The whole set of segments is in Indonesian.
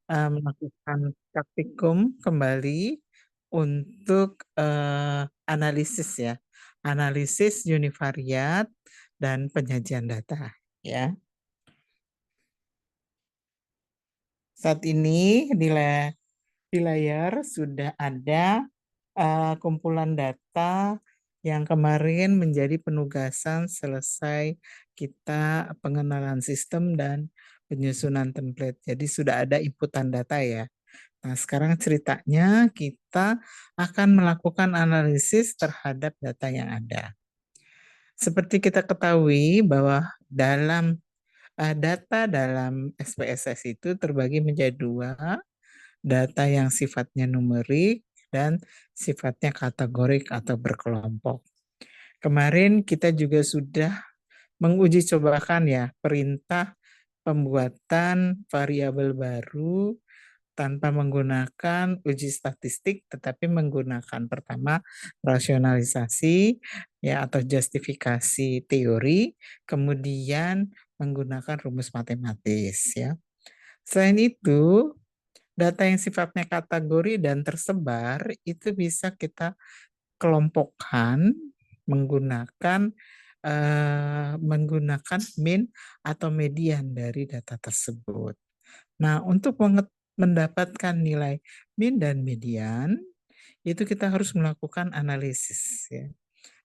melakukan praktikum kembali untuk analisis ya, analisis univariat dan penyajian data ya. Saat ini di layar sudah ada kumpulan data yang kemarin menjadi penugasan selesai kita pengenalan sistem dan penyusunan template. Jadi sudah ada inputan data ya. Nah, sekarang ceritanya kita akan melakukan analisis terhadap data yang ada. Seperti kita ketahui bahwa dalam data dalam SPSS itu terbagi menjadi dua, data yang sifatnya numerik dan sifatnya kategorik atau berkelompok. Kemarin kita juga sudah menguji cobakan ya perintah pembuatan variabel baru tanpa menggunakan uji statistik, tetapi menggunakan pertama rasionalisasi ya atau justifikasi teori, kemudian menggunakan rumus matematis ya. Selain itu, data yang sifatnya kategori dan tersebar itu bisa kita kelompokkan menggunakan min atau median dari data tersebut. Nah, untuk mendapatkan nilai min dan median, itu kita harus melakukan analisis. Ya.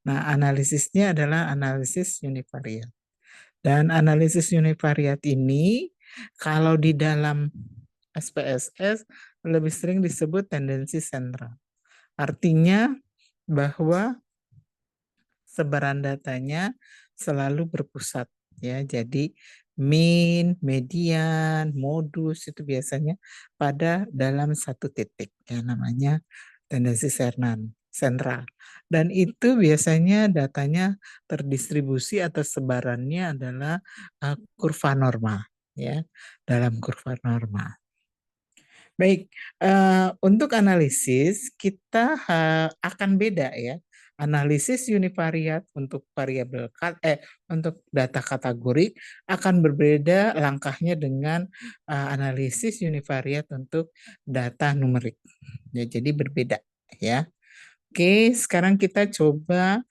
Nah, analisisnya adalah analisis univariat. Dan analisis univariat ini, kalau di dalam SPSS, lebih sering disebut tendensi sentral. Artinya bahwa sebaran datanya selalu berpusat ya. Jadi min, median, modus itu biasanya pada dalam satu titik ya namanya tendensi sentral. Dan itu biasanya datanya terdistribusi atau sebarannya adalah kurva normal ya, dalam kurva normal. Baik, untuk analisis kita akan beda ya. Analisis univariat untuk variabel untuk data kategorik akan berbeda langkahnya dengan analisis univariat untuk data numerik. Ya, jadi berbeda ya. Oke, sekarang kita coba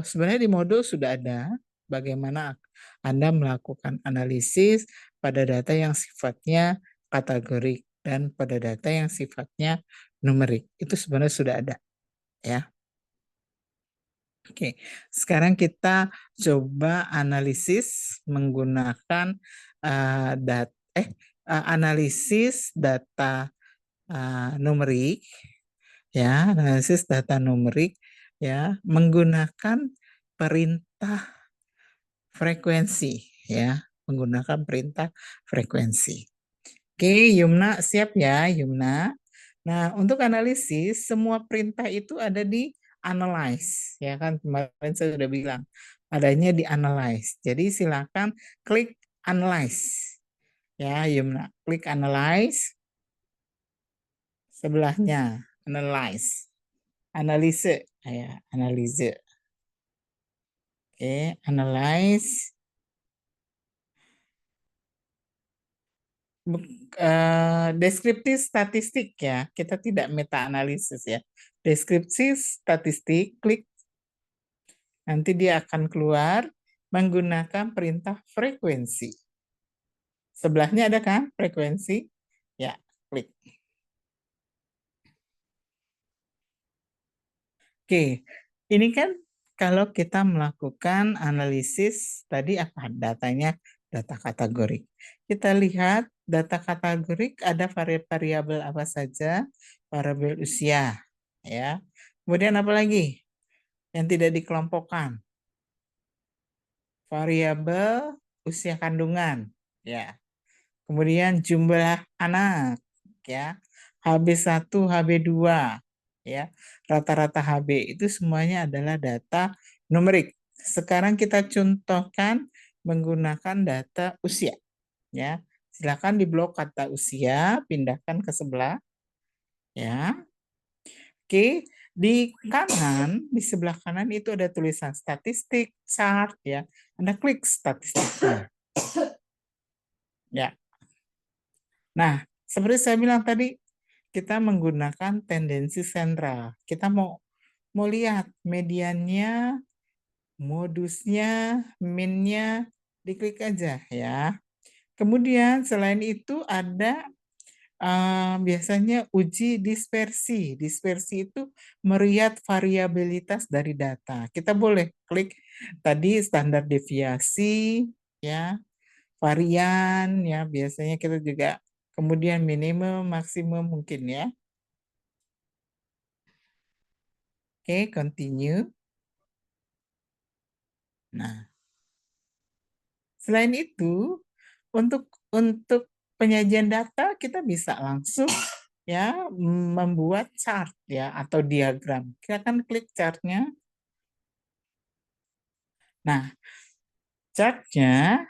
sebenarnya di modul sudah ada bagaimana Anda melakukan analisis pada data yang sifatnya kategorik dan pada data yang sifatnya numerik. Itu sebenarnya sudah ada ya. Oke, sekarang kita coba analisis menggunakan analisis data numerik ya, analisis data numerik ya menggunakan perintah frekuensi ya, menggunakan perintah frekuensi. Oke, Yumna siap ya, Yumna. Nah, untuk analisis semua perintah itu ada di analyze ya kan, kemarin saya sudah bilang adanya di analyze. Jadi silakan klik analyze. Ya, Yumna, klik analyze. Sebelahnya analyze. Analise ya, analise. Oke, analyze. Deskriptif statistik ya, kita tidak meta analisis ya. Deskripsi statistik, klik, nanti dia akan keluar menggunakan perintah frekuensi. Sebelahnya ada kan frekuensi? Ya, klik. Oke, ini kan kalau kita melakukan analisis tadi apa datanya data kategorik. Kita lihat data kategorik ada variabel apa saja? Variabel usia ya. Kemudian apa lagi yang tidak dikelompokkan? Variabel usia kandungan ya. Kemudian jumlah anak ya. HB1, HB2 ya. Rata-rata HB itu semuanya adalah data numerik. Sekarang kita contohkan menggunakan data usia ya. Silakan di blok kata usia, pindahkan ke sebelah ya. Oke, di kanan, di sebelah kanan itu ada tulisan statistik, chart ya. Anda klik statistiknya. Ya. Nah, Seperti saya bilang tadi, kita menggunakan tendensi sentral. Kita mau lihat mediannya, modusnya, minnya, diklik aja ya. Kemudian selain itu ada biasanya uji dispersi. Dispersi itu melihat variabilitas dari data. Kita boleh klik tadi standar deviasi, ya, varian, ya, biasanya kita juga kemudian minimum, maksimum mungkin ya. Oke, continue. Nah, selain itu untuk penyajian data kita bisa langsung ya membuat chart ya atau diagram. Kita akan klik chartnya. Nah, chartnya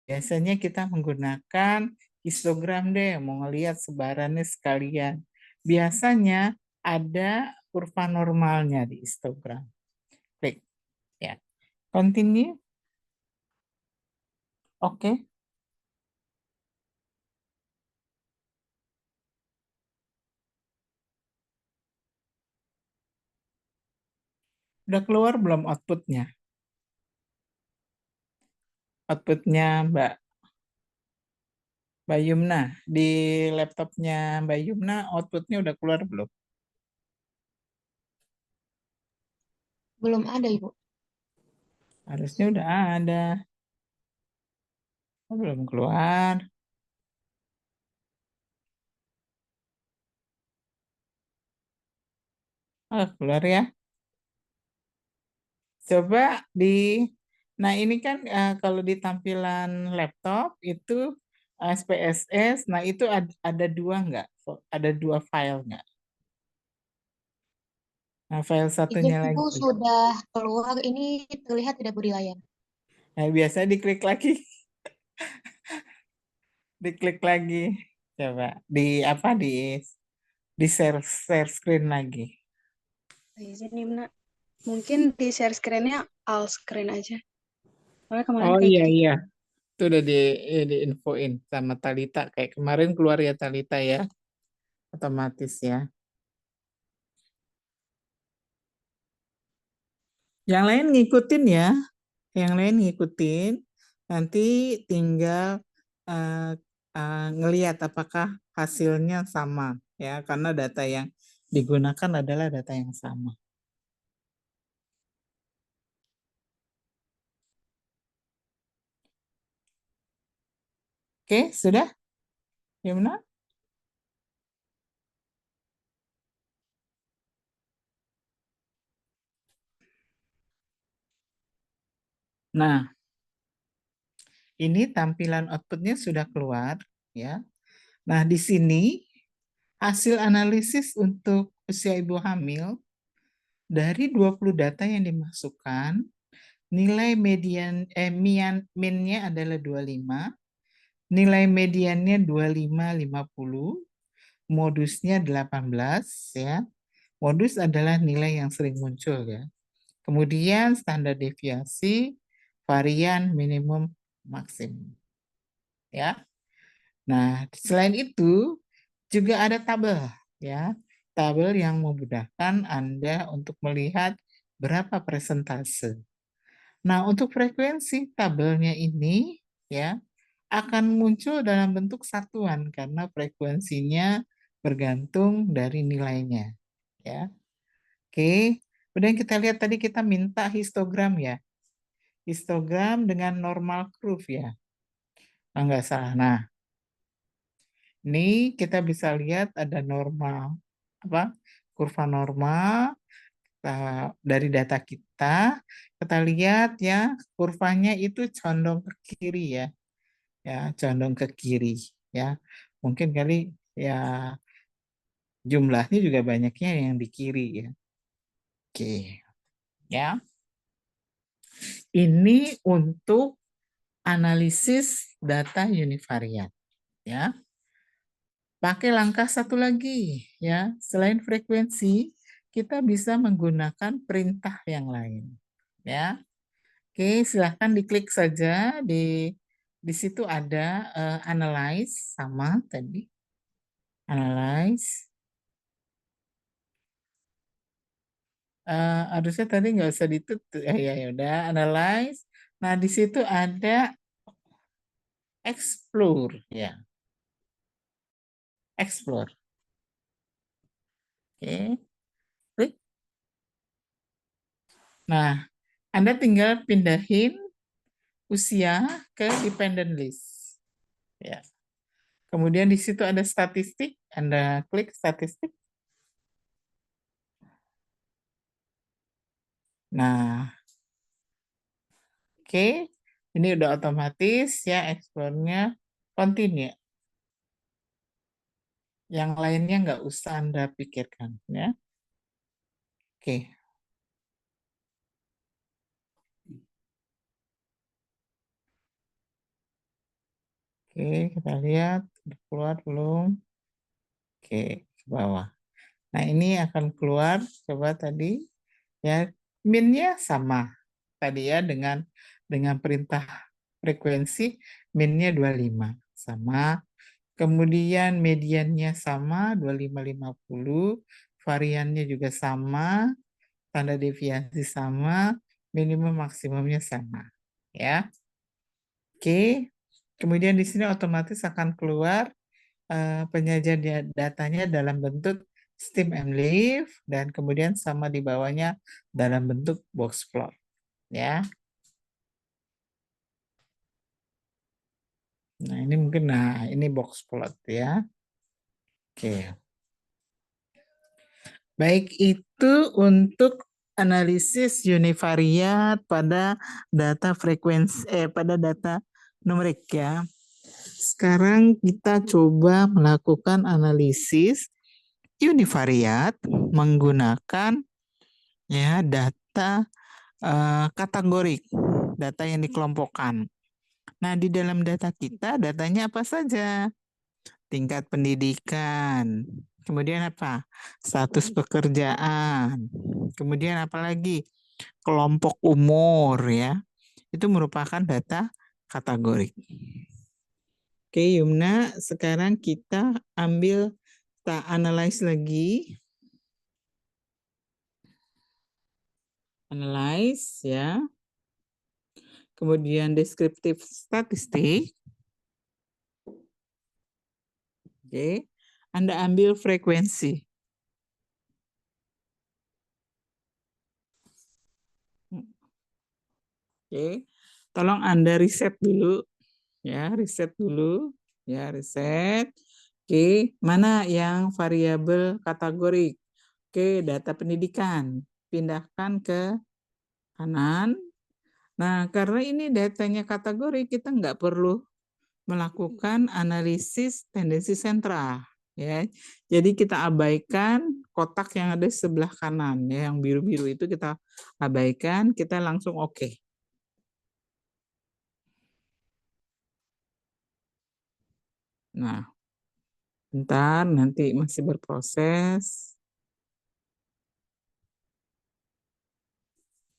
biasanya kita menggunakan histogram deh, mau ngelihat sebarannya sekalian. Biasanya ada kurva normalnya di histogram. Klik ya. Continue. Oke. Udah keluar belum outputnya? Outputnya Mbak Yumna. Di laptopnya Mbak Yumna outputnya udah keluar belum? Belum ada, Ibu. Harusnya udah ada. Oh, belum keluar. Oh, keluar ya. Coba di, nah ini kan kalau di tampilan laptop itu SPSS, nah itu ada dua nggak? Ada dua file nggak? Nah, file Izin satunya Ibu lagi. sudah keluar, ini terlihat tidak berdilai. Nah, biasanya diklik lagi, diklik lagi. Coba di apa di share screen lagi. Izin Ibu, mungkin di share screen-nya all screen aja. Soalnya kemarin Oh kayak iya gitu. iya, itu udah diinfoin sama Talita. Kayak kemarin keluar ya Talita ya, otomatis ya. Yang lain ngikutin ya, yang lain ngikutin. Nanti tinggal uh, ngelihat apakah hasilnya sama ya, karena data yang digunakan adalah data yang sama. Oke, sudah? Gimana? Nah, ini tampilan outputnya sudah keluar ya. Nah, di sini hasil analisis untuk usia ibu hamil dari 20 data yang dimasukkan, nilai median minnya adalah 25, nilai mediannya 25,50, modusnya 18 ya. Modus adalah nilai yang sering muncul ya. Kemudian standar deviasi, varian, minimum, maksimum ya. Nah, selain itu juga ada tabel ya. Tabel yang memudahkan Anda untuk melihat berapa persentase. Nah, untuk frekuensi tabelnya ini ya akan muncul dalam bentuk satuan karena frekuensinya bergantung dari nilainya ya. Oke. Kemudian kita lihat tadi kita minta histogram ya. Histogram dengan normal curve ya. Enggak salah. Nah, ini kita bisa lihat ada normal apa? Kurva normal dari data kita. Kita lihat ya, kurvanya itu condong ke kiri ya. Ya, condong ke kiri ya. Mungkin kali ya jumlahnya juga banyaknya yang di kiri ya. Oke, ya. Ini untuk analisis data univariat ya. Pakai langkah satu lagi ya. Selain frekuensi, kita bisa menggunakan perintah yang lain ya. Oke, silahkan diklik saja di Di situ ada analyze sama tadi. Analyze. Harusnya tadi nggak usah ditutup. Ya udah, analyze. Nah, di situ ada explore ya. Explore. Oke. Klik. Nah, Anda tinggal pindahin usia ke dependent list. Ya. Kemudian di situ ada statistik, Anda klik statistik. Nah, oke. Ini udah otomatis ya explore-nya continue. Yang lainnya nggak usah Anda pikirkan ya. Oke. Oke, kita lihat udah keluar belum? Oke, ke bawah. Nah, ini akan keluar coba tadi ya, min-nya sama tadi ya dengan perintah frekuensi min-nya 25 sama. Kemudian mediannya sama 2550, variannya juga sama, tanda deviasi sama, minimum maksimumnya sama. Ya. Oke. Kemudian di sini otomatis akan keluar penyajian datanya dalam bentuk stem and leaf dan kemudian sama di bawahnya dalam bentuk box plot. Ya. Nah, ini mungkin ini box plot ya. Oke. Baik, itu untuk analisis univariat pada data frekuensi pada data numerik ya. Sekarang kita coba melakukan analisis univariat menggunakan ya data kategorik, data yang dikelompokkan. Nah, di dalam data kita datanya apa saja? Tingkat pendidikan, kemudian apa? Status pekerjaan, kemudian apa lagi? Kelompok umur ya. Itu merupakan data kategorik. Oke, Yumna, sekarang kita ambil kita analyze lagi. Analyze ya. Kemudian deskriptif statistik. Oke. Anda ambil frekuensi. Oke. Tolong Anda riset dulu ya, riset dulu ya, riset. Oke, mana yang variabel kategorik? Oke, data pendidikan. Pindahkan ke kanan. Nah, karena ini datanya kategori, kita nggak perlu melakukan analisis tendensi sentral. Ya, jadi kita abaikan kotak yang ada di sebelah kanan, ya, yang biru-biru itu kita abaikan, kita langsung oke. Nah, bentar, nanti masih berproses.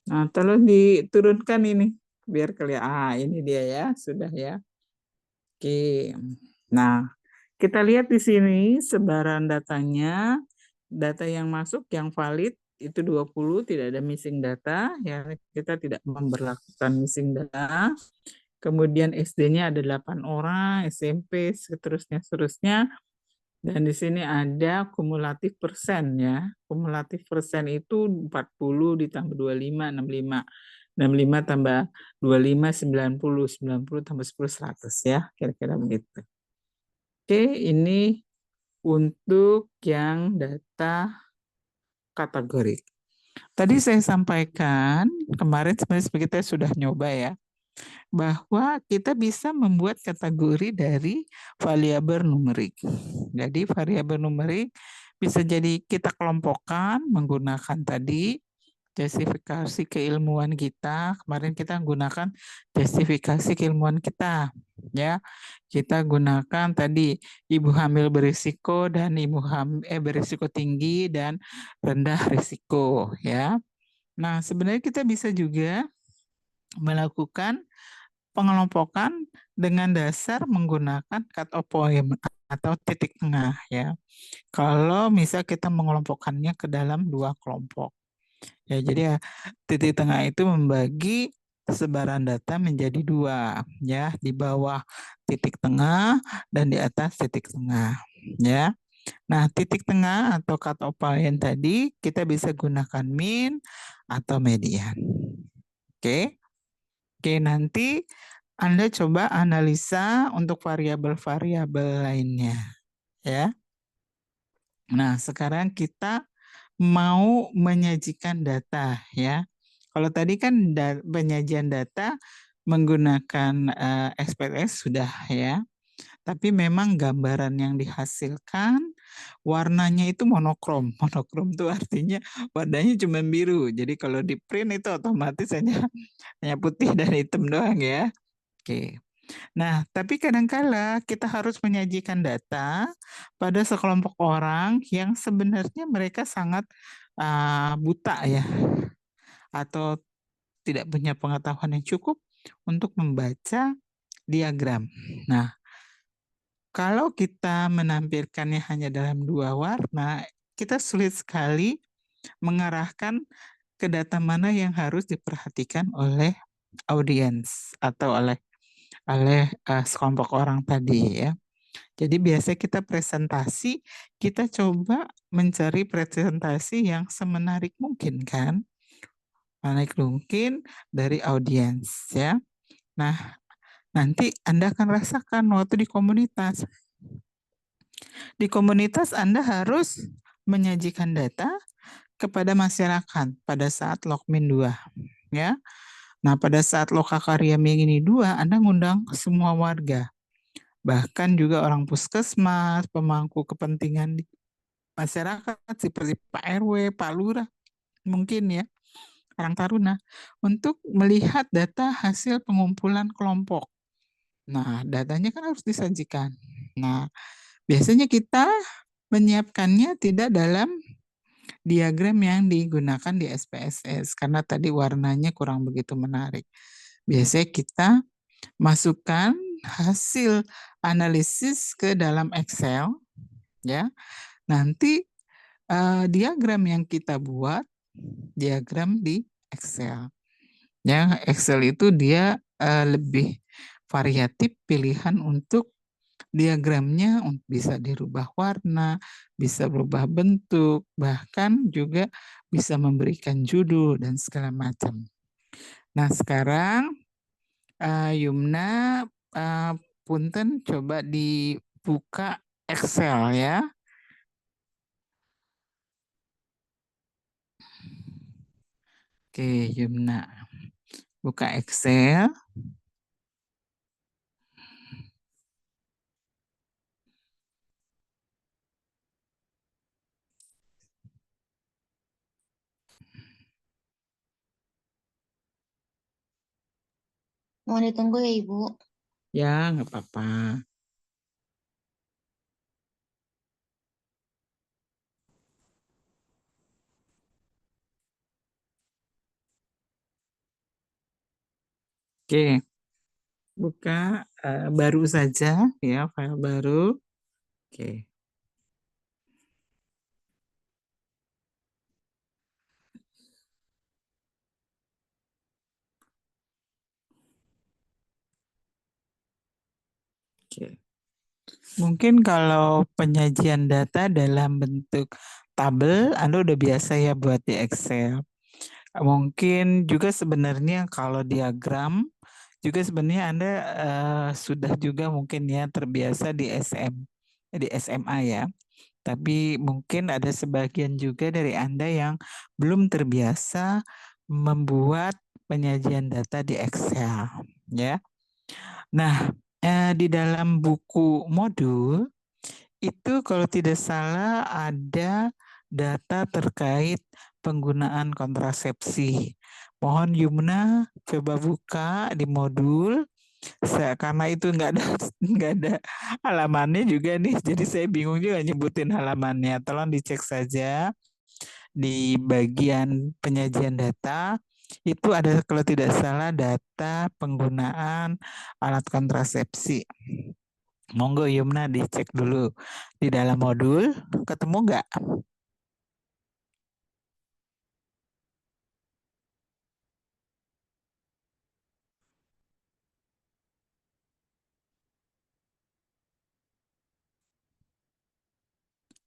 Nah, tolong diturunkan ini biar kelihatan. Ini dia ya, sudah ya. Oke. Nah, kita lihat di sini sebaran datanya, data yang masuk yang valid itu 20, tidak ada missing data ya, kita tidak memberlakukan missing data. Kemudian SD-nya ada 8 orang, SMP seterusnya. Dan di sini ada kumulatif persen ya. Kumulatif persen itu 40 ditambah 25, 65. 65 tambah 25, 90. 90 tambah 10, 100 ya. Kira-kira begitu. Oke, ini untuk yang data kategorik. Tadi saya sampaikan, kemarin sebenarnya kita sudah nyoba ya, bahwa kita bisa membuat kategori dari variabel numerik. Jadi variabel numerik bisa jadi kita kelompokkan menggunakan tadi justifikasi keilmuan kita. Kemarin kita gunakan justifikasi keilmuan kita, ya. Kita gunakan tadi ibu hamil berisiko dan ibu hamil berisiko tinggi dan rendah risiko, ya. Nah, sebenarnya kita bisa juga melakukan pengelompokan dengan dasar menggunakan cut off point atau titik tengah ya. Kalau misal kita mengelompokkannya ke dalam dua kelompok. Ya, jadi ya, titik tengah itu membagi sebaran data menjadi dua, ya, di bawah titik tengah dan di atas titik tengah, ya. Nah, titik tengah atau cut off point tadi kita bisa gunakan min atau median. Oke. Oke, nanti Anda coba analisa untuk variabel-variabel lainnya, ya. Nah, sekarang kita mau menyajikan data ya. Kalau tadi kan penyajian data menggunakan SPSS sudah ya. Tapi memang gambaran yang dihasilkan warnanya itu monokrom. Monokrom itu artinya warnanya cuma biru. Jadi kalau di print itu otomatis hanya putih dan hitam doang ya. Oke. Nah, tapi kadangkala kita harus menyajikan data pada sekelompok orang yang sebenarnya mereka sangat buta ya, atau tidak punya pengetahuan yang cukup untuk membaca diagram. Nah, kalau kita menampilkannya hanya dalam dua warna, kita sulit sekali mengarahkan ke data mana yang harus diperhatikan oleh audiens atau oleh sekelompok orang tadi ya. Jadi biasanya kita presentasi, kita coba mencari presentasi yang semenarik mungkin kan, menarik mungkin dari audiens ya. Nah, nanti Anda akan rasakan waktu di komunitas. Di komunitas Anda harus menyajikan data kepada masyarakat pada saat Lokmin 2 ya. Nah, pada saat Lokakarya Mingini 2 Anda ngundang semua warga. Bahkan juga orang puskesmas, pemangku kepentingan di masyarakat seperti Pak RW, Pak Lurah, mungkin ya, Karang Taruna, untuk melihat data hasil pengumpulan kelompok. Nah, datanya kan harus disajikan. Nah, biasanya kita menyiapkannya tidak dalam diagram yang digunakan di SPSS karena tadi warnanya kurang begitu menarik. Biasanya kita masukkan hasil analisis ke dalam Excel ya. Nanti diagram yang kita buat diagram di Excel. Ya, Excel itu dia lebih variatif pilihan untuk diagramnya bisa dirubah warna, bisa berubah bentuk, bahkan juga bisa memberikan judul dan segala macam. Nah, sekarang Yumna, punten coba dibuka Excel ya. Oke, Yumna. Buka Excel. Mau ditunggu ya, Ibu? Ya, nggak apa-apa. Oke, buka baru saja ya, file baru. Oke. Oke. Mungkin kalau penyajian data dalam bentuk tabel, Anda udah biasa ya buat di Excel. Mungkin juga sebenarnya kalau diagram, juga sebenarnya Anda sudah juga mungkin ya terbiasa di SMA ya. Tapi mungkin ada sebagian juga dari Anda yang belum terbiasa membuat penyajian data di Excel ya. Nah, di dalam buku modul itu kalau tidak salah ada data terkait penggunaan kontrasepsi. Mohon Yumna coba buka di modul. Karena itu nggak ada nggak ada halamannya juga nih, jadi saya bingung juga nyebutin halamannya. Tolong dicek saja di bagian penyajian data. Itu ada kalau tidak salah data penggunaan alat kontrasepsi. Monggo Yumna dicek dulu di dalam modul, ketemu nggak?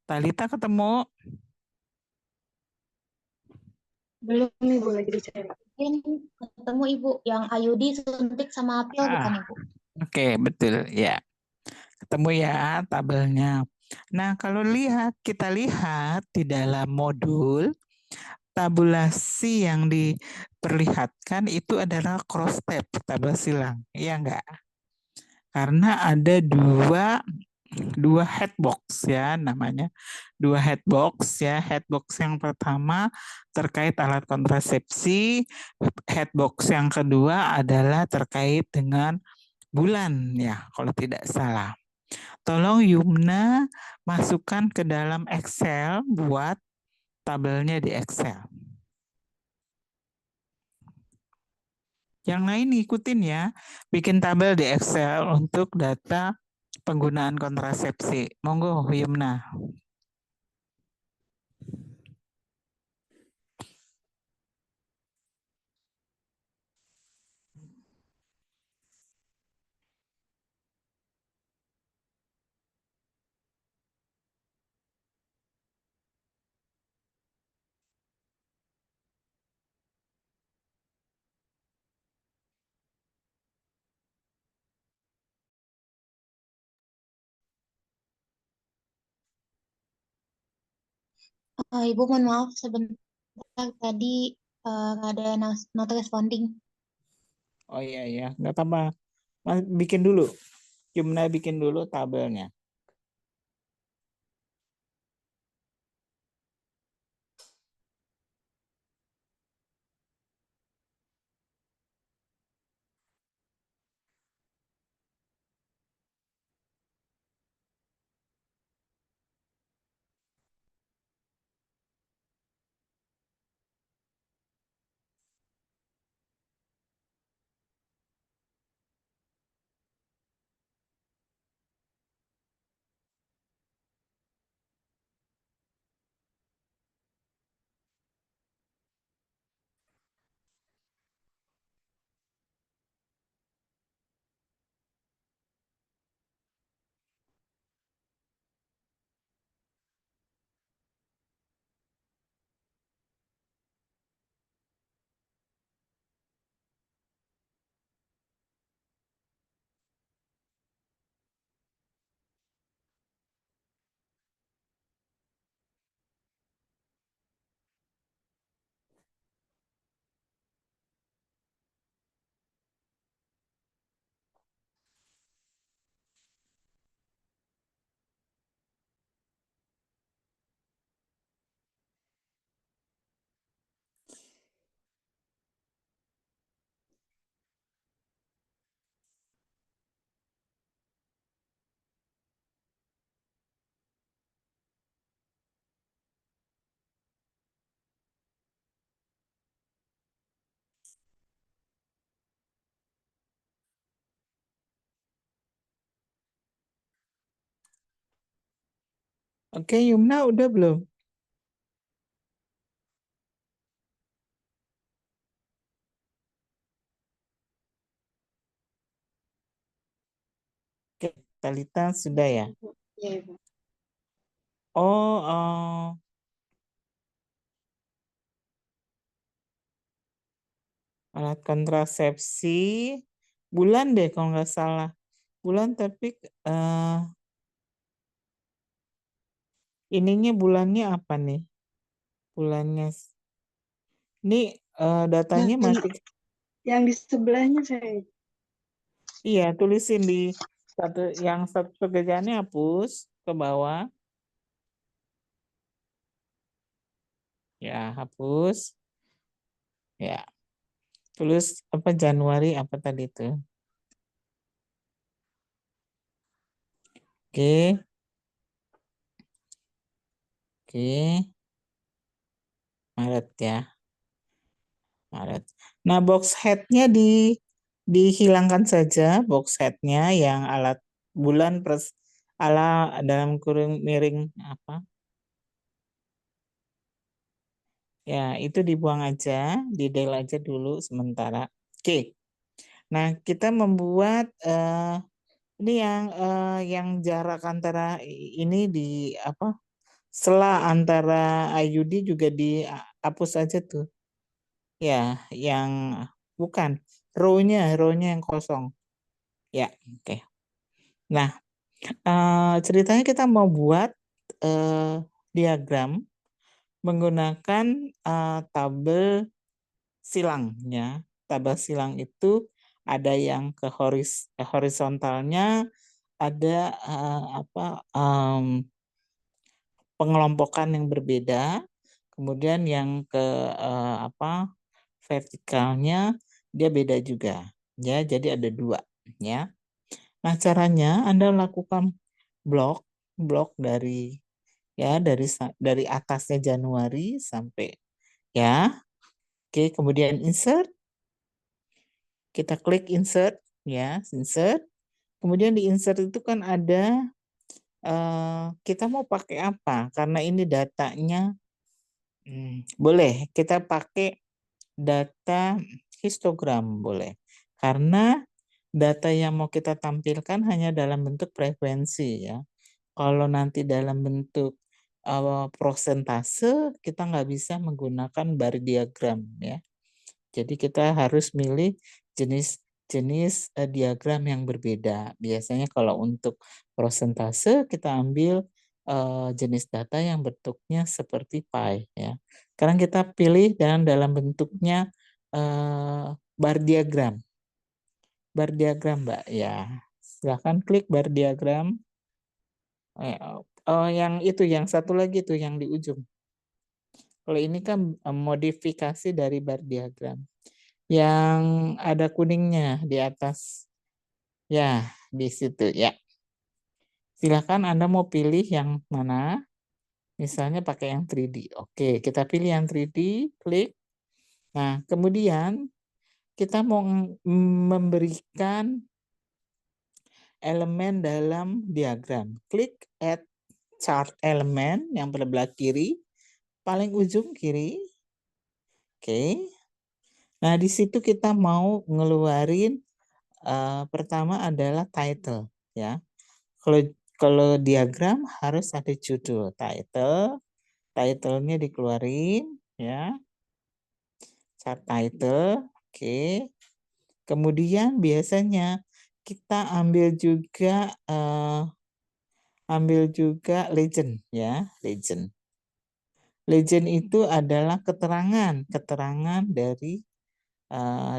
Talita ketemu? Belum Ibu, lagi dicari. Mungkin ketemu Ibu yang IUD suntik sama pil bukan Ah, Ibu? oke, betul ya. Ketemu ya tabelnya. Nah, kalau kita lihat di dalam modul, tabulasi yang diperlihatkan itu adalah cross tab, tabel silang. Iya enggak? Karena ada dua headbox ya namanya. Dua headbox ya. Headbox yang pertama terkait alat kontrasepsi, headbox yang kedua adalah terkait dengan bulan ya kalau tidak salah. Tolong Yumna masukkan ke dalam Excel, buat tabelnya di Excel. Yang lain ikutin ya, bikin tabel di Excel untuk data penggunaan kontrasepsi. Monggo Yumna. Ibu mohon maaf sebentar tadi nggak ada not responding. Oh iya ya, nggak apa-apa. Bikin dulu. Yumna bikin dulu tabelnya. Oke, Yumna udah belum? Oke, Talita sudah ya? Ya Ibu. Oh, alat kontrasepsi bulan deh kalau nggak salah. Bulan tapi ininya bulannya apa nih? Bulannya. Ini datanya masih. Yang di sebelahnya saya. Iya, tulisin di satu pekerjaannya hapus ke bawah. Ya, hapus. Ya. Tulis apa Januari apa tadi itu? Oke. Oke. Maret ya. Maret. Nah, box head-nya dihilangkan saja, box head-nya yang alat bulan plus ala dalam kurung miring apa? Ya, itu dibuang aja, di-del aja dulu sementara. Oke. Nah, kita membuat ini yang jarak antara ini di apa? Sela antara IUD juga dihapus aja tuh. Ya, yang bukan row-nya yang kosong. Ya, oke. Nah, ceritanya kita mau buat diagram menggunakan tabel silang ya. Tabel silang itu ada yang ke horizontalnya, ada pengelompokan yang berbeda, kemudian yang ke vertikalnya dia beda juga ya. Jadi ada 2 ya. Nah, caranya Anda lakukan blok dari ya dari atasnya Januari sampai ya. Oke, kemudian insert. Kita klik insert ya, insert. Kemudian di insert itu kan ada kita mau pakai apa? Karena ini datanya boleh kita pakai data histogram boleh. Karena data yang mau kita tampilkan hanya dalam bentuk frekuensi ya. Kalau nanti dalam bentuk prosentase kita nggak bisa menggunakan bar diagram ya. Jadi kita harus milih jenis diagram yang berbeda. Biasanya kalau untuk prosentase kita ambil jenis data yang bentuknya seperti pie ya. Sekarang kita pilih dalam bentuknya bar diagram. Bar diagram, Mbak ya. Silahkan klik bar diagram. Yang itu, yang satu lagi tuh yang di ujung. Kalau ini kan modifikasi dari bar diagram. Yang ada kuningnya di atas. Ya, di situ ya. Silakan Anda mau pilih yang mana. Misalnya pakai yang 3D. Oke, kita pilih yang 3D, klik. Nah, kemudian kita mau memberikan elemen dalam diagram. Klik add chart element yang belah kiri, paling ujung kiri. Oke. Nah, di situ kita mau ngeluarin pertama adalah title ya. Kalau diagram harus ada judul title. Title-nya dikeluarin ya. Subtitle. Oke. Kemudian biasanya kita ambil juga legend ya, legend. Legend itu adalah keterangan dari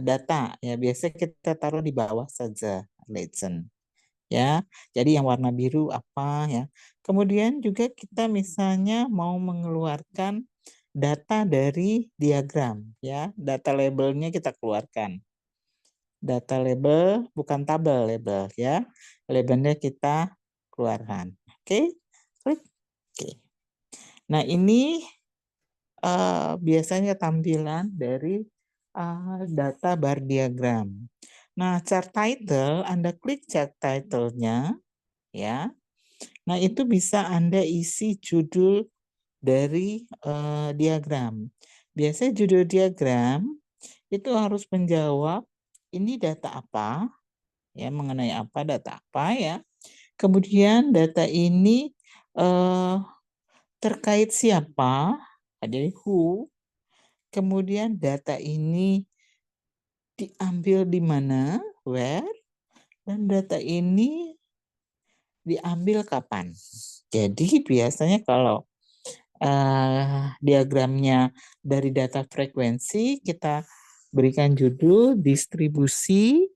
data ya. Biasanya kita taruh di bawah saja legend ya. Jadi yang warna biru apa ya. Kemudian juga kita misalnya mau mengeluarkan data dari diagram ya. Data labelnya kita keluarkan. Data label bukan tabel label ya. Labelnya kita keluarkan. Oke. Klik. Oke. Nah, ini biasanya tampilan dari data bar diagram. Nah, chart title, Anda klik chart title-nya ya. Nah, itu bisa Anda isi judul dari diagram. Biasanya judul diagram itu harus menjawab ini data apa, ya, mengenai apa, data apa ya. Kemudian data ini terkait siapa, ada who. Kemudian data ini diambil di mana, where, dan data ini diambil kapan. Jadi biasanya kalau diagramnya dari data frekuensi, kita berikan judul distribusi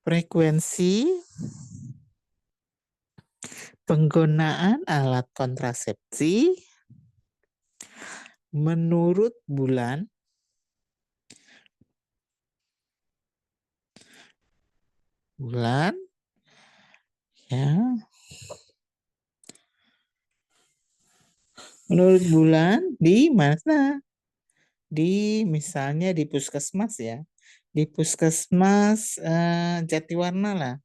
frekuensi penggunaan alat kontrasepsi menurut bulan ya, menurut bulan di mana? misalnya di puskesmas ya. Di puskesmas Jatiwarna lah.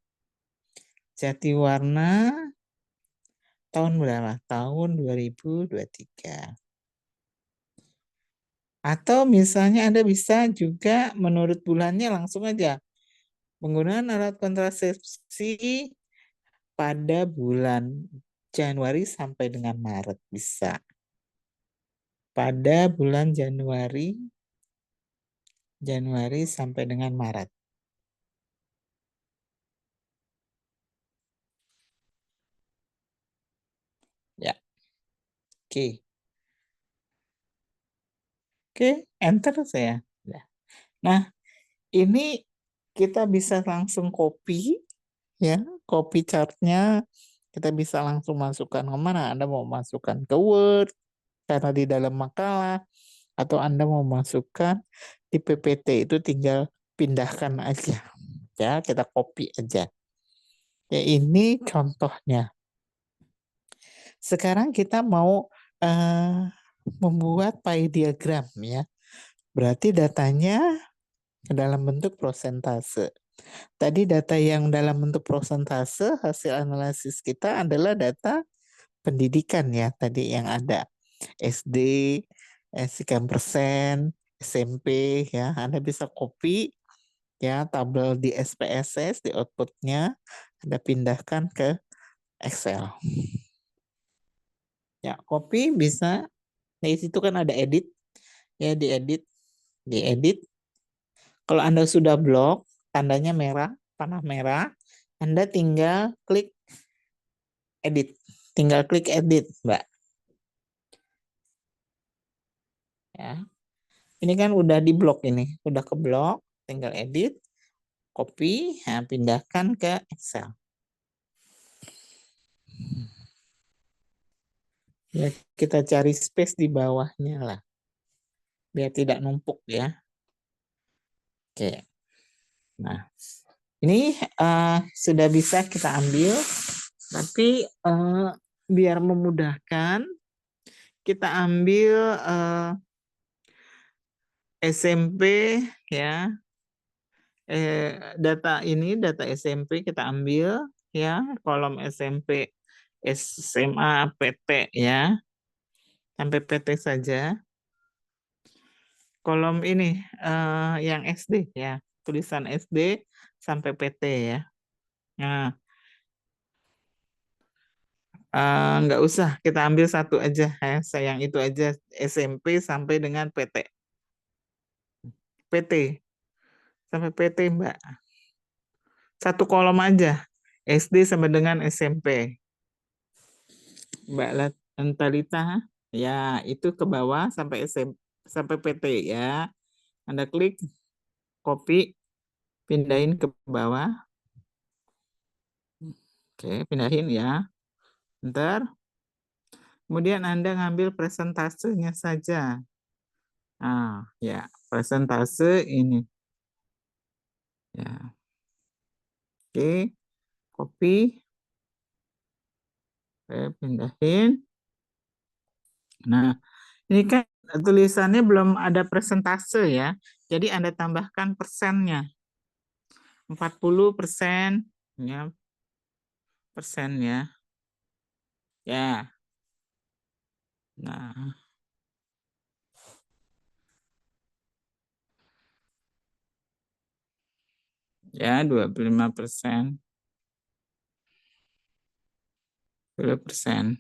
Jatiwarna tahun berapa? Tahun 2023. Atau misalnya Anda bisa juga menurut bulannya langsung aja. Penggunaan alat kontrasepsi pada bulan Januari sampai dengan Maret bisa. Pada bulan Januari sampai dengan Maret. Ya. Oke. Oke, enter saya. Nah, ini kita bisa langsung copy ya, copy chartnya kita bisa langsung masukkan kemana? Anda mau masukkan ke Word karena di dalam makalah, atau Anda mau masukkan di PPT, itu tinggal pindahkan aja. Ya, kita copy aja. Ya, ini contohnya. Sekarang kita mau membuat pie diagram ya. Berarti datanya dalam bentuk prosentase. Tadi data yang dalam bentuk prosentase, hasil analisis kita adalah data pendidikan ya, tadi yang ada. SD, sekian persen, SMP ya, Anda bisa copy ya tabel di SPSS, di outputnya, Anda pindahkan ke Excel. Ya, copy bisa, di situ kan ada edit, ya diedit. Kalau Anda sudah blok, tandanya merah, panah merah, Anda tinggal klik edit. Tinggal klik edit, Mbak. Ya. Ini kan udah di blok ini, udah ke blok, tinggal edit, copy, nah, pindahkan ke Excel. Ya, kita cari space di bawahnya lah, biar tidak numpuk ya. Oke. Nah, ini sudah bisa kita ambil, tapi biar memudahkan, kita ambil SMP ya, data SMP kita ambil ya, kolom SMP, SMA, PT ya, sampai PT saja. Kolom ini yang SD ya, tulisan SD sampai PT ya. Nah, nggak usah, kita ambil satu aja ya, sayang itu aja, SMP sampai dengan PT. PT sampai PT, Mbak. Satu kolom aja, SD sampai dengan SMP. Mbak Antalita, ya itu ke bawah sampai SMP, sampai PT ya. Anda klik, copy, pindahin ke bawah. Oke, pindahin ya. Ntar, kemudian Anda ngambil presentasenya saja. Ah, ya, presentase ini. Ya. Oke, copy. Oke, pindahin. Nah, ini kan tulisannya belum ada presentase ya. Jadi Anda tambahkan persennya. 40% ya. Persen ya. Ya. Nah, ya 25%. 20%.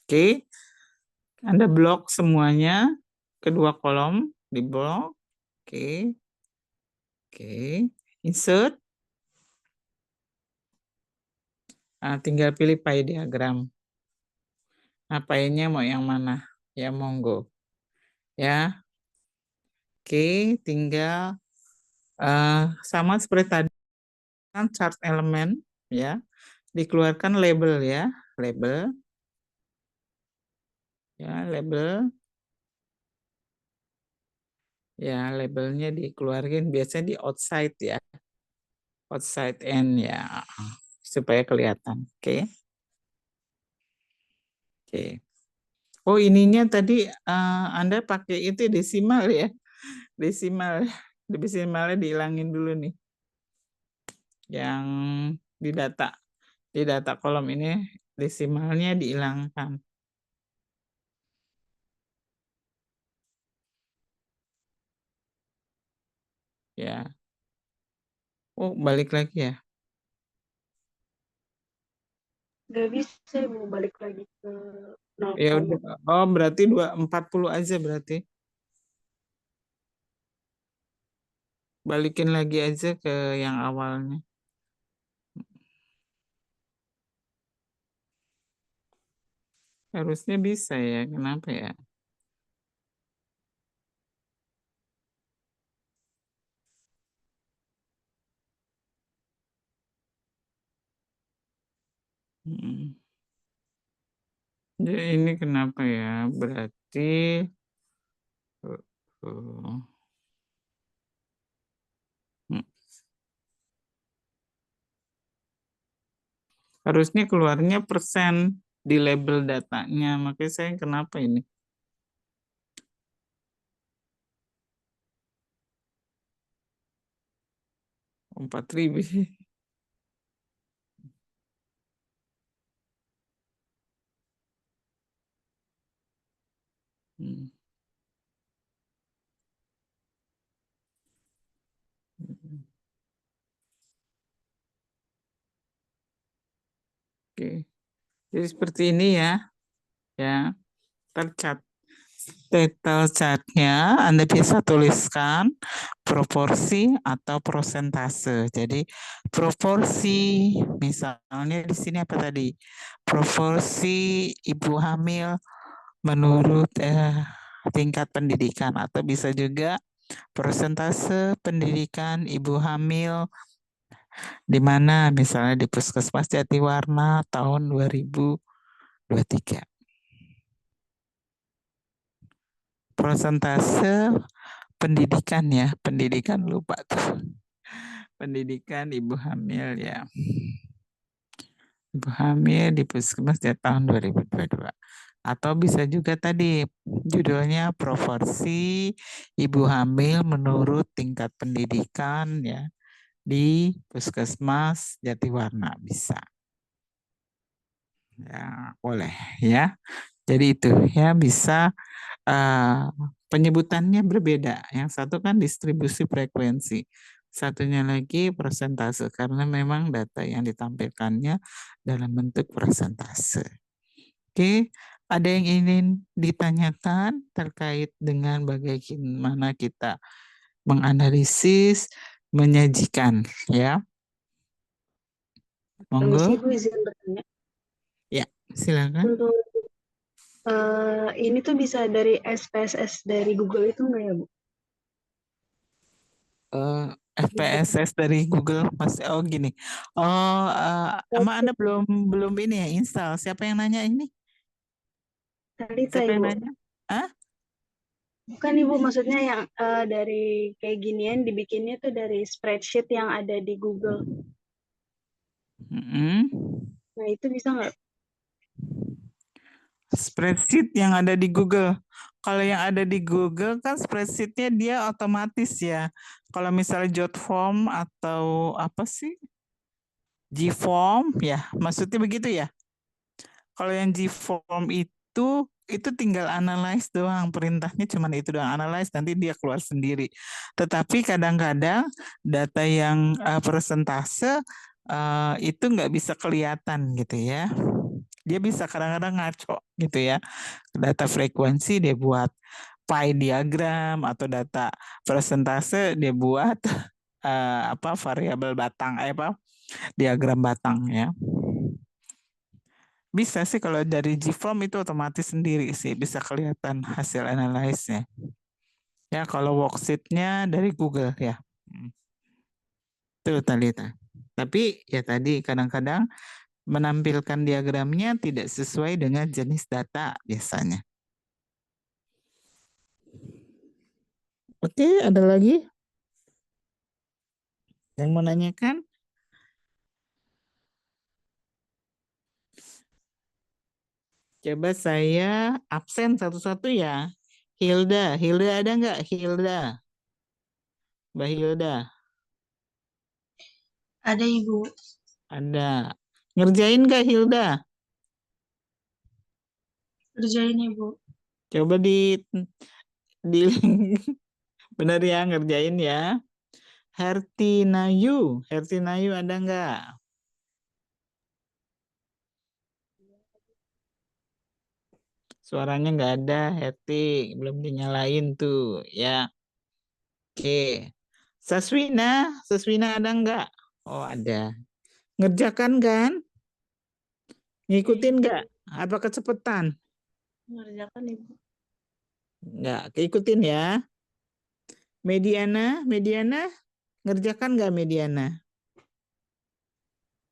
Oke. Anda blok semuanya, kedua kolom di blok. Oke. Oke. Insert. Nah, tinggal pilih pie diagram. Nah, pie-nya mau yang mana? Ya, monggo. Ya. Oke, tinggal sama seperti tadi kan chart elemen ya. Dikeluarkan label ya, label. Ya, label. Ya, labelnya dikeluarin biasanya di outside ya. Outside end ya. Supaya kelihatan. Oke. Oke. Oh, ininya tadi Anda pakai itu desimal ya? Desimalnya dihilangin dulu nih. Yang di data kolom ini desimalnya dihilangkan. Ya. Oh, balik lagi ya. Gak bisa Ibu balik lagi ke 0, Ya udah. Oh, berarti 240 aja berarti. Balikin lagi aja ke yang awalnya. Harusnya bisa ya. Kenapa ya? Hmm. Jadi ini kenapa ya? Berarti uh, hmm. Harusnya keluarnya persen di label datanya. Makanya saya kenapa ini? 4.000. Hmm. Oke. Jadi seperti ini ya. Ya. Tercat. Detail chartnya Anda bisa tuliskan proporsi atau persentase. Jadi proporsi, misalnya di sini apa tadi? Proporsi ibu hamil menurut tingkat pendidikan, atau bisa juga persentase pendidikan ibu hamil di mana, misalnya di Puskesmas Jatiwarna tahun 2023. Persentase pendidikan ya, pendidikan lupa tuh. Pendidikan ibu hamil ya. Ibu hamil di Puskesmas di tahun 2022. Atau bisa juga tadi judulnya proporsi ibu hamil menurut tingkat pendidikan ya di Puskesmas Jatiwarna, bisa. Ya, boleh ya. Jadi itu ya, bisa penyebutannya berbeda. Yang satu kan distribusi frekuensi, satunya lagi persentase, karena memang data yang ditampilkannya dalam bentuk persentase. Oke, ada yang ingin ditanyakan terkait dengan bagaimana kita menganalisis, menyajikan ya? Permisi Monggo. Ibu izin bertanya. Ya, silakan. Untuk ini tuh bisa dari SPSS dari Google itu enggak ya Bu? FPSS dari Google, Mas. Oh gini. Oh, emang Anda belum ini ya install? Siapa yang nanya ini? Talita Siapa yang Ibu. nanya? Hah? Bukan Ibu, maksudnya yang dari kayak ginian dibikinnya tuh dari spreadsheet yang ada di Google. Mm-mm. Nah itu bisa nggak? Spreadsheet yang ada di Google. Kalau yang ada di Google kan spreadsheetnya dia otomatis ya. Kalau misalnya Jotform atau apa sih? Gform ya, maksudnya begitu ya. Kalau yang Gform itu tinggal analyze doang, perintahnya cuma itu doang, analyze, nanti dia keluar sendiri. Tetapi kadang-kadang data yang persentase itu nggak bisa kelihatan gitu ya. Dia bisa kadang-kadang ngaco gitu ya. Data frekuensi dia buat pie diagram, atau data persentase dia buat apa variabel batang, apa diagram batang ya. Bisa sih kalau dari Gform itu otomatis sendiri sih, bisa kelihatan hasil analyze-nya. Ya, kalau worksheet-nya dari Google ya. Itu tadi. Tapi ya tadi kadang-kadang menampilkan diagramnya tidak sesuai dengan jenis data biasanya. Oke, ada lagi yang mau nanyakan? Coba saya absen satu-satu ya. Hilda, Hilda ada nggak? Hilda, Mbak Hilda, Ada Ibu. ada. Ngerjain nggak Hilda? Kerjain Ibu. Coba di benar ya ngerjain ya. Hertinayu, Hertinayu ada nggak? Suaranya nggak ada, Herti, belum dinyalain tuh ya. Oke, Saswina, Saswina ada nggak? Oh ada. Ngerjakan kan? Ngikutin nggak? Apa kecepatan? Mengerjakan Ibu. Nggak, keikutin ya. Mediana, Mediana, ngerjakan nggak Mediana?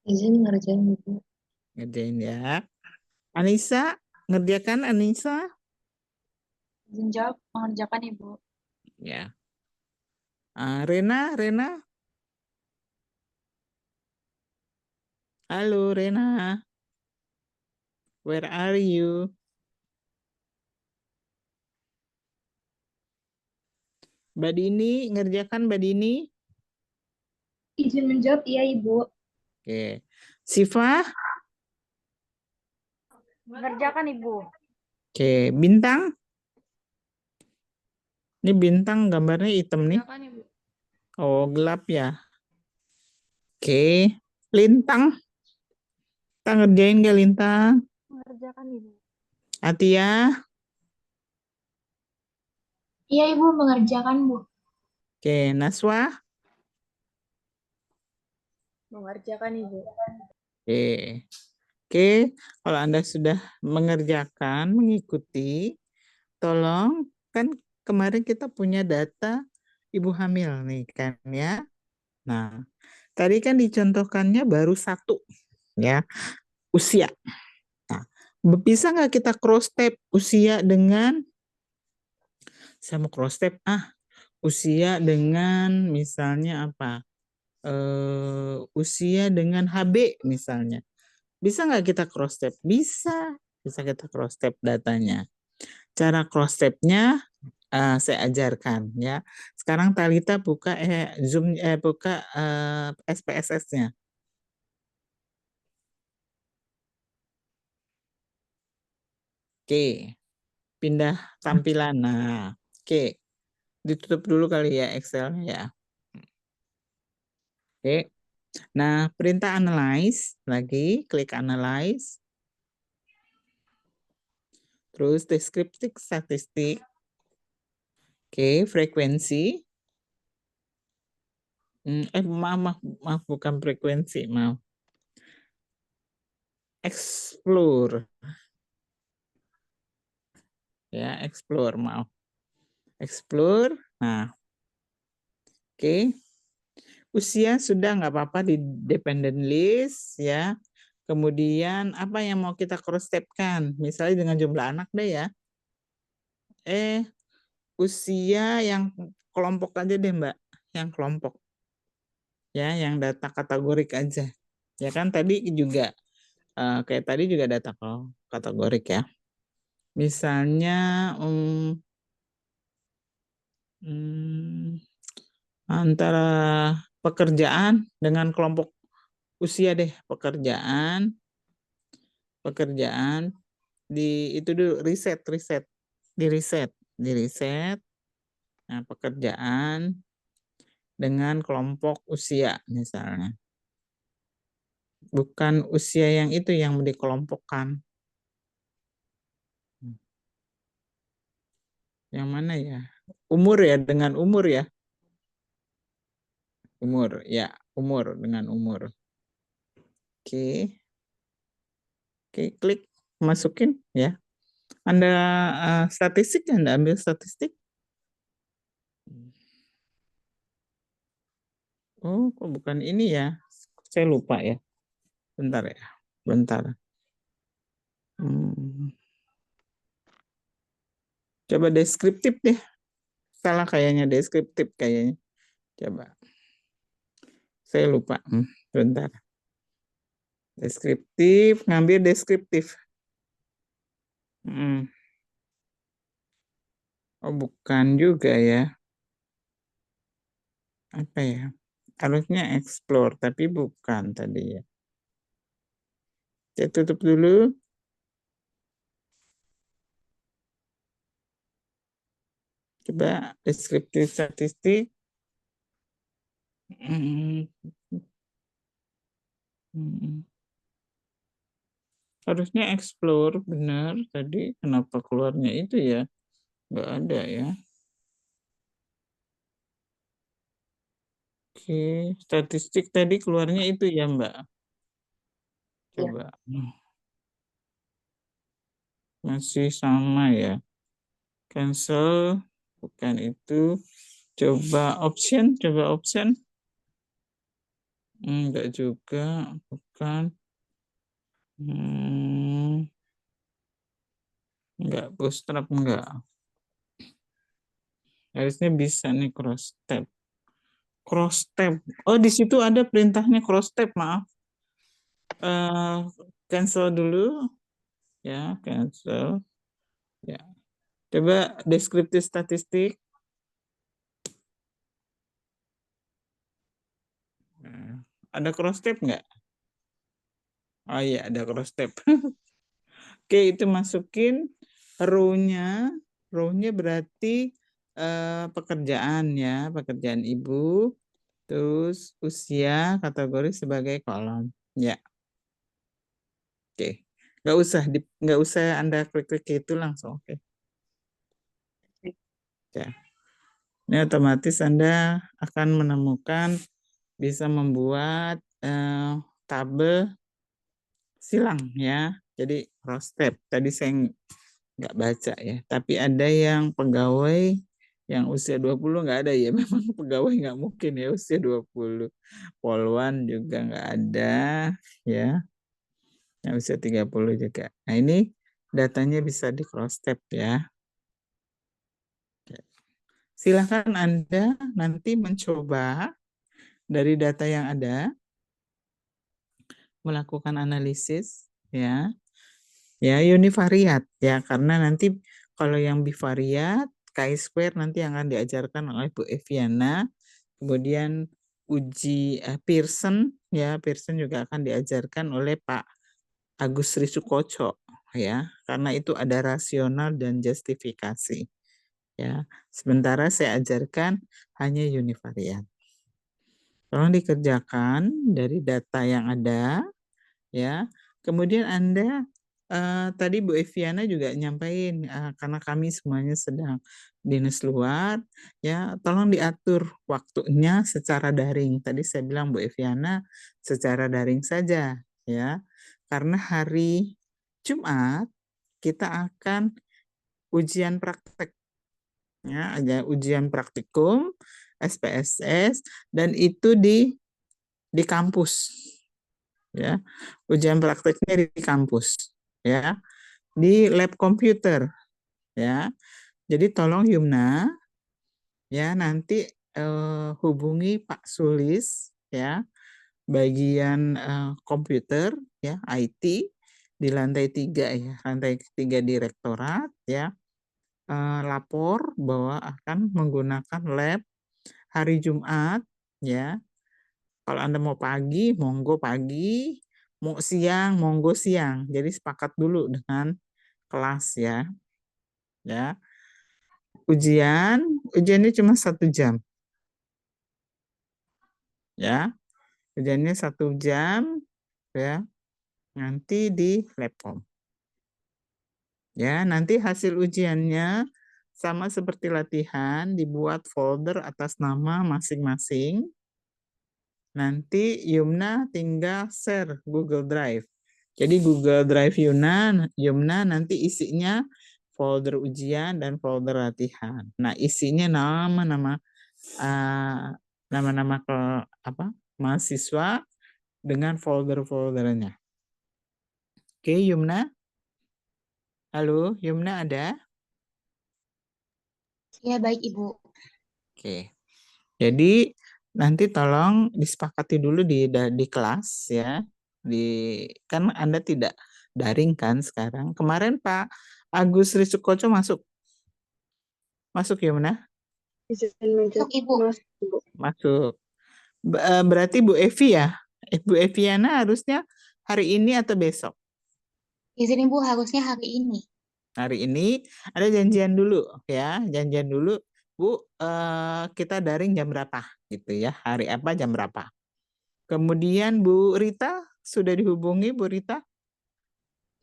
Izin ngerjain Ibu. Ngerjain ya. Anissa, ngerjakan Anissa? Izin jawab mengerjakan Ibu. Ya. Rena, Rena. Halo Rena. Where are you? Mbak Dini, ngerjakan Mbak Dini? Izin menjawab iya Ibu. Oke. Siva? Mengerjakan Ibu. Oke. Bintang? Ini bintang gambarnya hitam nih. Mengerjakan Ibu. Oh, gelap ya. Oke. Lintang? Kita ngerjain gak Lintang? Mengerjakan Ibu. Atia? Iya Ibu mengerjakan Bu. Oke. Naswa? Mengerjakan Ibu. Oke. Oke. Kalau Anda sudah mengerjakan, mengikuti, tolong, kan kemarin kita punya data ibu hamil nih kan ya. Nah, tadi kan dicontohkannya baru satu ya, usia. Nah, bisa nggak kita cross step usia dengan, saya mau cross step usia dengan misalnya apa? Usia dengan HB misalnya. Bisa nggak kita cross step? Bisa kita cross step datanya. Cara cross stepnya saya ajarkan ya. Sekarang Talita buka Zoom buka SPSS-nya. Oke, pindah tampilan. Nah, oke. Ditutup dulu kali ya Excel ya. Oke. Nah, perintah analyze lagi, klik analyze. Terus deskriptif statistik. Oke, frekuensi. Maaf, bukan frekuensi, maaf. Explore. Ya, explore, maaf. Explore. Nah, oke. Usia sudah nggak apa-apa di dependent list ya. Kemudian apa yang mau kita cross stepkan? Misalnya dengan jumlah anak deh ya. Usia yang kelompok aja deh Mbak. Yang kelompok. Ya, yang data kategorik aja. Ya kan tadi juga kayak tadi juga data kategorik ya. Misalnya antara pekerjaan dengan kelompok usia deh, pekerjaan di itu dulu riset di riset. Nah, pekerjaan dengan kelompok usia misalnya. Bukan usia yang itu yang dikelompokkan. Yang mana ya? Umur ya, dengan umur ya. Umur, ya, umur dengan umur. Oke. Oke, klik masukin ya. Anda statistik, Anda ambil statistik. Oh, kok bukan ini ya? Saya lupa ya. Bentar ya. Bentar. Coba deskriptif deh. Salah kayaknya deskriptif kayaknya. Coba. Saya lupa. Bentar. Deskriptif, ngambil deskriptif. Mm. Oh, bukan juga ya. Apa ya? Harusnya explore, tapi bukan tadi ya. Saya tutup dulu. Coba deskriptif statistik. Mm. Mm. Harusnya explore, benar. Tadi kenapa keluarnya itu ya? Nggak ada ya. Oke, statistik tadi keluarnya itu ya, Mbak. Coba. Masih sama ya. Cancel, bukan itu. Coba option. Enggak juga, bukan. Enggak, bootstrap enggak. Harusnya bisa nih cross tab. Cross tab. Oh, di situ ada perintahnya cross tab, maaf. Cancel dulu. Ya, cancel. Ya. Coba deskriptif statistik. Ada cross tab enggak? Oh iya, ada cross tab. Oke, itu masukin row-nya. Row-nya berarti pekerjaan ya, pekerjaan ibu. Terus usia kategori sebagai kolom. Ya, oke. Nggak usah Anda klik-klik itu langsung. Oke. Ya. Ini otomatis Anda akan menemukan bisa membuat tabel silang ya. Jadi cross tab. Tadi saya nggak baca ya. Tapi ada yang pegawai yang usia 20 nggak ada ya. Memang pegawai nggak mungkin ya usia 20. Poluan juga nggak ada ya. Yang usia 30 juga. Nah ini datanya bisa di cross tab ya. Silahkan Anda nanti mencoba dari data yang ada melakukan analisis ya. Ya, univariat ya, karena nanti kalau yang bivariat, chi-square nanti yang akan diajarkan oleh Bu Eviana, kemudian uji Pearson ya, Pearson juga akan diajarkan oleh Pak Agus Risukoco ya, karena itu ada rasional dan justifikasi ya. Sementara saya ajarkan hanya univariat. Tolong dikerjakan dari data yang ada ya. Kemudian Anda tadi Bu Eviana juga nyampaikan karena kami semuanya sedang dinas luar ya, tolong diatur waktunya secara daring. Tadi saya bilang Bu Eviana secara daring saja ya. Karena hari Jumat kita akan ujian praktek ya, ada ujian praktikum SPSS dan itu di kampus ya. Ujian prakteknya di kampus ya, di lab komputer ya. Jadi tolong Yumna ya nanti hubungi Pak Sulis ya, bagian komputer ya, IT di lantai 3 ya, lantai 3 direktorat ya. Lapor bahwa akan menggunakan lab hari Jumat ya. Kalau Anda mau pagi, monggo pagi, mau siang, monggo siang. Jadi sepakat dulu dengan kelas ya. Ya. Ujiannya cuma 1 jam. Ya. Ujiannya 1 jam ya. Nanti di Labcom. Ya, nanti hasil ujiannya sama seperti latihan, dibuat folder atas nama masing-masing. Nanti Yumna tinggal share Google Drive. Jadi Google Drive Yumna nanti isinya folder ujian dan folder latihan. Nah, isinya nama-nama mahasiswa dengan folder-foldernya. Oke, Yumna? Halo, Yumna ada? Ya, baik Ibu. Oke. Jadi nanti tolong disepakati dulu di kelas ya. Kan Anda tidak daring kan sekarang. Kemarin Pak Agus Risukoco masuk? Masuk ya, Muna? Izin Masuk, Ibu. Mas, Ibu. Masuk. Berarti Bu Evi ya? Bu Eviana harusnya hari ini atau besok? Izin Ibu harusnya hari ini. Hari ini ada janjian dulu ya, janjian dulu. Bu, kita daring jam berapa gitu ya? Hari apa, jam berapa? Kemudian Bu Rita, sudah dihubungi Bu Rita?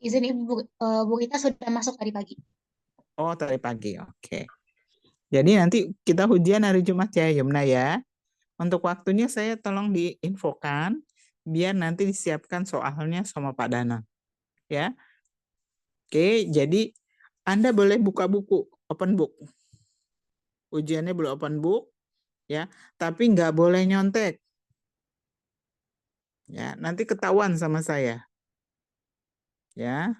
Izin Ibu, Bu Rita sudah masuk tadi pagi. Oh, tadi pagi, oke. Jadi nanti kita ujian hari Jumat ya, Yumna ya. Untuk waktunya saya tolong diinfokan, biar nanti disiapkan soalnya sama Pak Danang. Ya. Oke, jadi Anda boleh buka buku, open book. Ujiannya boleh open book, ya, tapi nggak boleh nyontek. Ya, nanti ketahuan sama saya. Ya,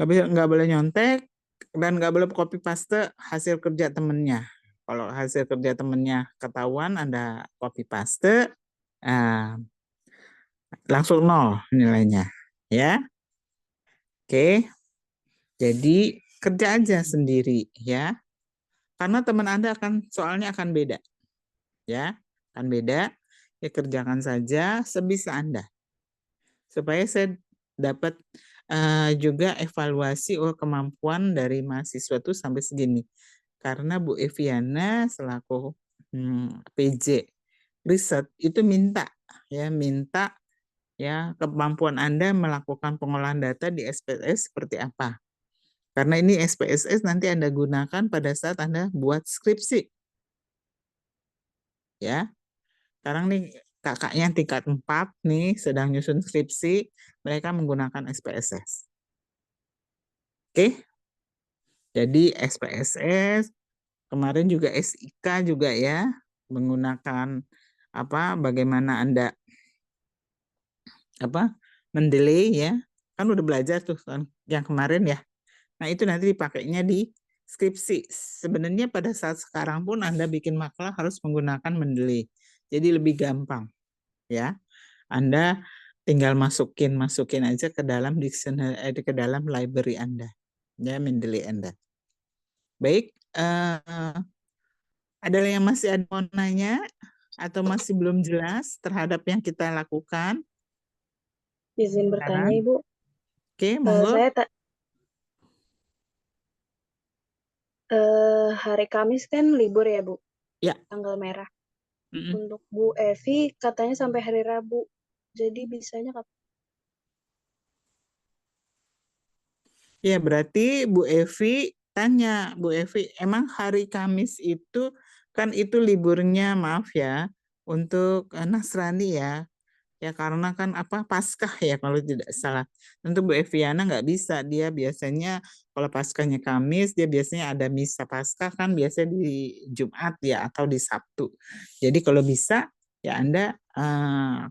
nggak boleh nyontek dan nggak boleh copy paste hasil kerja temennya. Kalau hasil kerja temennya ketahuan Anda copy paste, langsung 0 nilainya. Ya, oke. Jadi kerja aja sendiri ya, karena teman Anda soalnya akan beda. Ya, akan beda. Ya kerjakan saja sebisa Anda. Supaya saya dapat juga evaluasi kemampuan dari mahasiswa itu sampai segini. Karena Bu Eviana selaku PJ riset itu minta ya kemampuan Anda melakukan pengolahan data di SPSS seperti apa. Karena ini SPSS nanti Anda gunakan pada saat Anda buat skripsi. Ya. Sekarang nih kakaknya tingkat 4 nih sedang nyusun skripsi, mereka menggunakan SPSS. Oke. Jadi SPSS, kemarin juga SIK juga ya, menggunakan bagaimana Anda mendelay ya. Kan udah belajar tuh kan yang kemarin ya. Nah, itu nanti dipakainya di skripsi. Sebenarnya pada saat sekarang pun Anda bikin makalah harus menggunakan mendelay. Jadi lebih gampang ya. Anda tinggal masukin aja ke dalam dictionary, ke dalam library Anda. Ya, Mendeley Anda. Baik, ada yang masih ada mau nanya atau masih belum jelas terhadap yang kita lakukan? Izin bertanya, Sekarang? Ibu. Oke, monggo. Hari Kamis kan libur ya, Bu? Ya. Tanggal merah. Untuk Bu Evi katanya sampai hari Rabu. Jadi bisanya kapan? Ya, berarti Bu Evi tanya, Bu Evi, emang hari Kamis itu kan itu liburnya, maaf ya, untuk Nasrani ya. Ya karena kan Paskah ya kalau tidak salah. Tentu Bu Eviana nggak bisa, dia biasanya kalau Paskahnya Kamis, dia biasanya ada misa Paskah kan biasanya di Jumat ya atau di Sabtu. Jadi kalau bisa ya Anda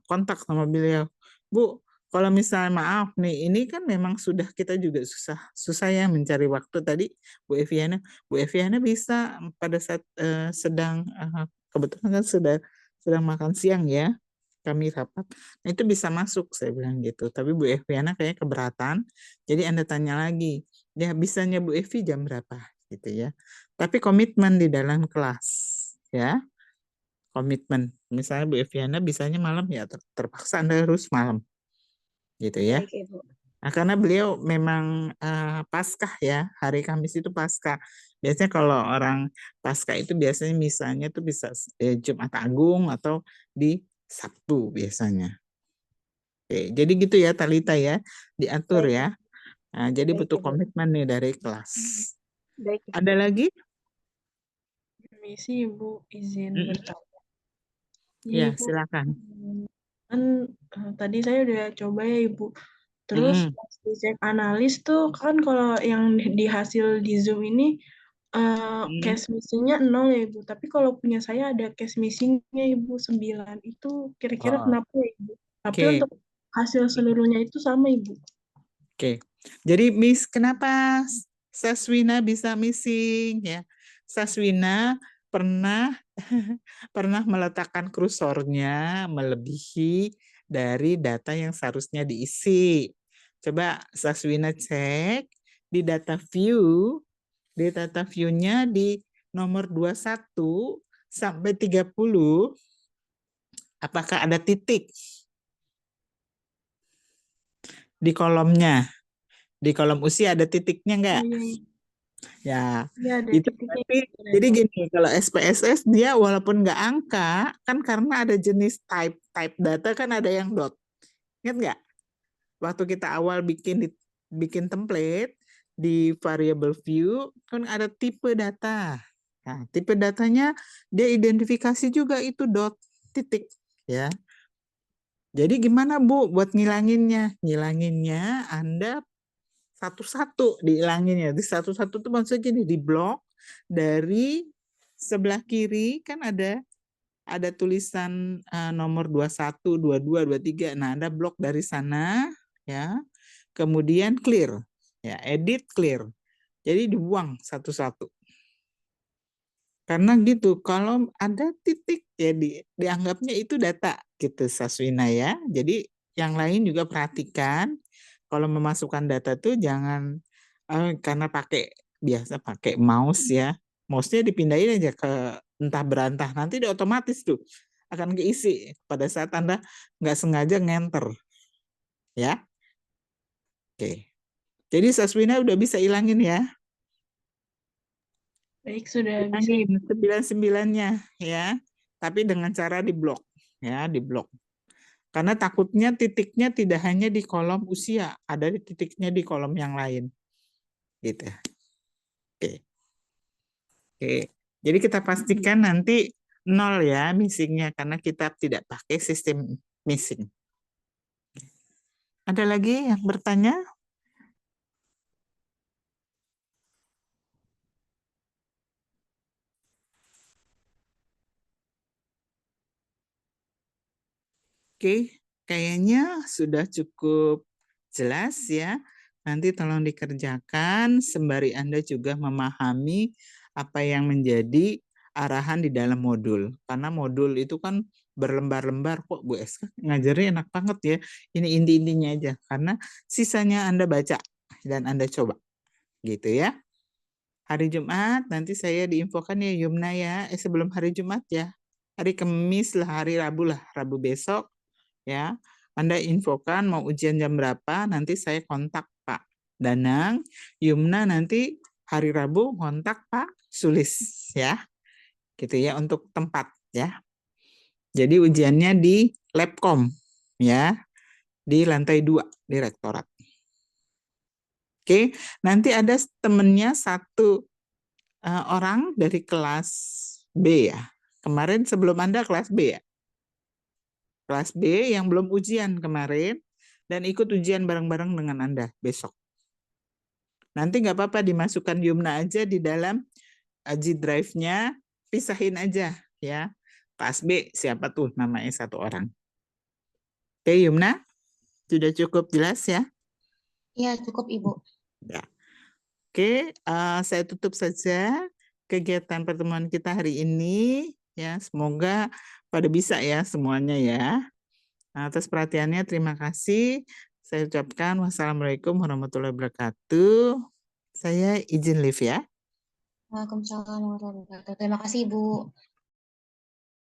kontak sama beliau. Bu, kalau misalnya maaf nih, ini kan memang sudah kita juga susah ya mencari waktu tadi Bu Eviana bisa pada saat sedang kebetulan kan sedang makan siang ya. Kami rapat, nah itu bisa masuk saya bilang gitu. Tapi Bu Eviana kayaknya keberatan, jadi Anda tanya lagi, ya bisanya Bu Evi jam berapa gitu ya. Tapi komitmen di dalam kelas ya, komitmen. Misalnya Bu Eviana bisanya malam ya terpaksa Anda harus malam gitu ya. Baik, Ibu. Nah, karena beliau memang Paskah ya, hari Kamis itu Paskah. Biasanya kalau orang Paskah itu biasanya misalnya tuh bisa Jumat Agung atau di Sabtu biasanya. Oke, jadi gitu ya Talita ya, diatur Baik. ya. Nah, jadi Baik, butuh Ibu. komitmen nih dari kelas. Baik. Ada lagi? Permisi Ibu, izin bertanya. Ya, Ibu, silakan. kan tadi saya udah coba ya Ibu. Terus pas dicek analis tuh kan kalau yang di hasil di Zoom ini case missing-nya 0 ya Ibu. Tapi kalau punya saya ada case missing-nya Ibu 9. Itu kira-kira kenapa ya Ibu? Tapi untuk hasil seluruhnya itu sama Ibu. Oke. Jadi Miss, kenapa Saswina bisa missing ya? Saswina pernah meletakkan kursornya melebihi dari data yang seharusnya diisi. Coba Saswina cek di data view-nya di nomor 21 sampai 30, apakah ada titik di kolomnya? Di kolom usia ada titiknya Oh enggak? iya, iya. Ya, Iya, ada itu titiknya. berarti, jadi gini, kalau SPSS dia walaupun nggak angka, kan karena ada jenis type data kan ada yang dot. Ingat nggak? Waktu kita awal bikin template di variable view, kan ada tipe data. Nah, tipe datanya dia identifikasi juga itu dot, titik. Ya. Jadi gimana Bu buat ngilanginnya? Ngilanginnya Anda satu-satu diilangin ya. Di satu-satu tuh maksudnya gini, di blok dari sebelah kiri kan ada tulisan nomor 21, 22, 23. Nah, ada blok dari sana ya. Kemudian clear. Ya, edit clear. Jadi dibuang satu-satu. Karena gitu, kalau ada titik ya dianggapnya itu data gitu Saswina ya. Jadi yang lain juga perhatikan kalau memasukkan data tuh jangan karena biasa pakai mouse ya. Mouse-nya dipindahin aja ke entah berantah, nanti dia otomatis tuh akan keisi pada saat Anda nggak sengaja ngenter. Ya. Oke. Jadi Saswina udah bisa ilangin ya. Baik, sudah bisa. Ilangin 99-nya ya. Tapi dengan cara diblok ya, diblok. Karena takutnya titiknya tidak hanya di kolom usia, ada di titiknya di kolom yang lain. Gitu. Oke. Oke. Jadi kita pastikan nanti 0 ya missingnya karena kita tidak pakai sistem missing. Ada lagi yang bertanya? Oke, kayaknya sudah cukup jelas ya. Nanti tolong dikerjakan sembari Anda juga memahami apa yang menjadi arahan di dalam modul. Karena modul itu kan berlembar-lembar kok Bu Eska ngajarnya enak banget ya. Ini inti-intinya aja. Karena sisanya Anda baca dan Anda coba. Gitu ya. Hari Jumat nanti saya diinfokan ya Yumna ya. Sebelum hari Jumat ya. Hari Kamis lah, hari Rabu lah. Rabu besok ya. Anda infokan mau ujian jam berapa, nanti saya kontak Pak Danang. Yumna nanti hari Rabu kontak Pak Sulis ya. Gitu ya untuk tempat ya. Jadi ujiannya di Labcom ya. Di lantai 2 di rektorat. Oke, nanti ada temennya satu orang dari kelas B ya. Kemarin sebelum Anda kelas B ya. Kelas B yang belum ujian kemarin dan ikut ujian bareng-bareng dengan Anda besok. Nanti nggak apa-apa dimasukkan Yumna aja di dalam G Drive-nya, pisahin aja ya. Kelas B siapa tuh namanya satu orang. Oke Yumna, sudah cukup jelas ya? Iya, cukup Ibu. Ya. Oke, saya tutup saja kegiatan pertemuan kita hari ini ya. Semoga pada bisa ya semuanya ya. Atas perhatiannya terima kasih. Saya ucapkan wassalamualaikum warahmatullahi wabarakatuh. Saya izin live ya. Waalaikumsalam warahmatullahi wabarakatuh. Terima kasih Ibu.